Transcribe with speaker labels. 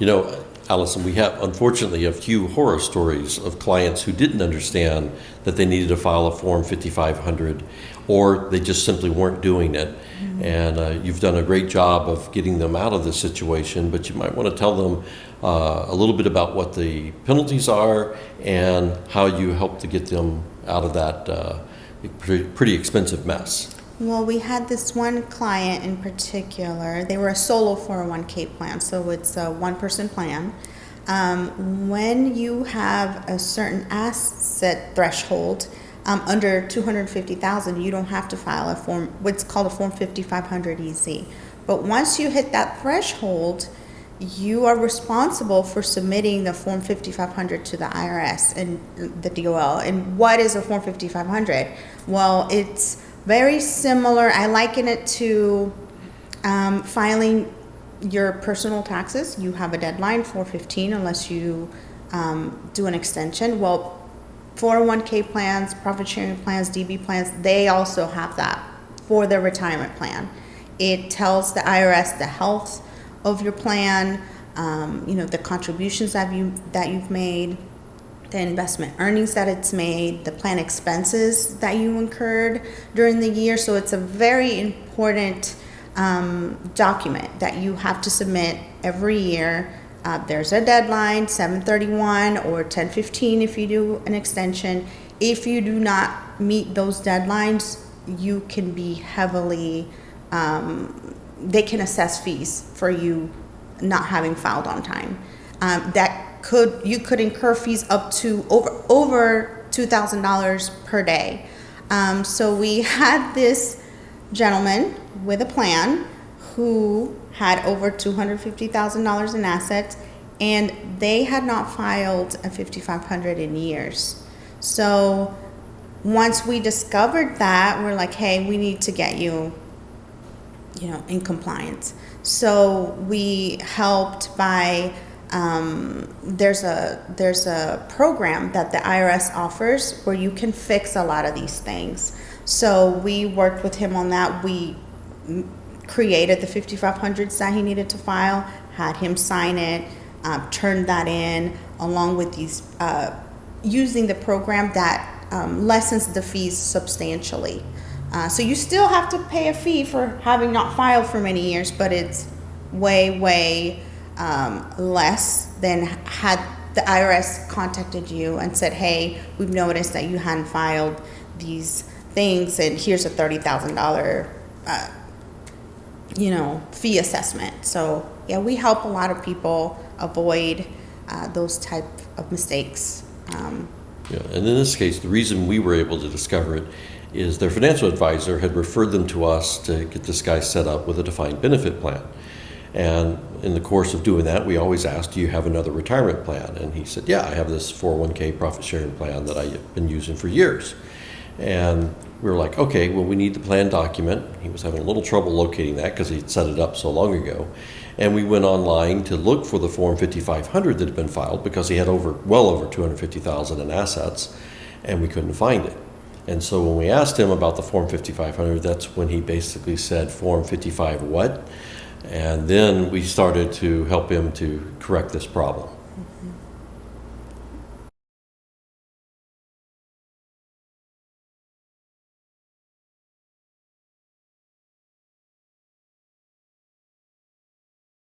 Speaker 1: You know, Allison, we have unfortunately a few horror stories of clients who didn't understand that they needed to file a Form 5500, or they just simply weren't doing it. Mm-hmm. And you've done a great job of getting them out of this situation, but you might want to tell them a little bit about what the penalties are and how you help to get them out of that pretty expensive mess.
Speaker 2: Well, we had this one client in particular. They were a solo 401k plan, so it's a one-person plan. When you have a certain asset threshold under $250,000, you don't have to file a form, what's called a Form 5500 EZ. But once you hit that threshold, you are responsible for submitting the Form 5500 to the IRS and the DOL. And what is a Form 5500? Well, it's very similar. I liken it to filing your personal taxes. You have a deadline, 4/15, unless you do an extension. Well, 401k plans, profit sharing plans, DB plans, they also have that for their retirement plan. It tells the IRS the health of your plan, the contributions that you've made, the investment earnings that it's made, the plan expenses that you incurred during the year. So it's a very important document that you have to submit every year. There's a deadline, 7/31 or 10/15 if you do an extension. If you do not meet those deadlines, you can be heavily, they can assess fees for you not having filed on time. You could incur fees up to over $2,000 per day. So we had this gentleman with a plan who had over $250,000 in assets, and they had not filed a 5500 in years. So once we discovered that, we're like, hey, we need to get you in compliance. So we helped by there's a program that the IRS offers where you can fix a lot of these things. So we worked with him on that. We created the 5500s that he needed to file, had him sign it, turned that in, along with these using the program that lessens the fees substantially. So you still have to pay a fee for having not filed for many years, but it's way less than had the IRS contacted you and said, hey, we've noticed that you hadn't filed these things, and here's a $30,000 fee assessment. So yeah, we help a lot of people avoid those type of mistakes.
Speaker 1: And in this case, the reason we were able to discover it is their financial advisor had referred them to us to get this guy set up with a defined benefit plan. And in the course of doing that, we always asked, do you have another retirement plan? And he said, yeah, I have this 401k profit sharing plan that I've been using for years. And we were like, okay, well, we need the plan document. He was having a little trouble locating that because he'd set it up so long ago. And we went online to look for the Form 5500 that had been filed because he had well over $250,000 in assets, and we couldn't find it. And so when we asked him about the Form 5500, that's when he basically said, Form 55 what? And then we started to help him to correct this problem.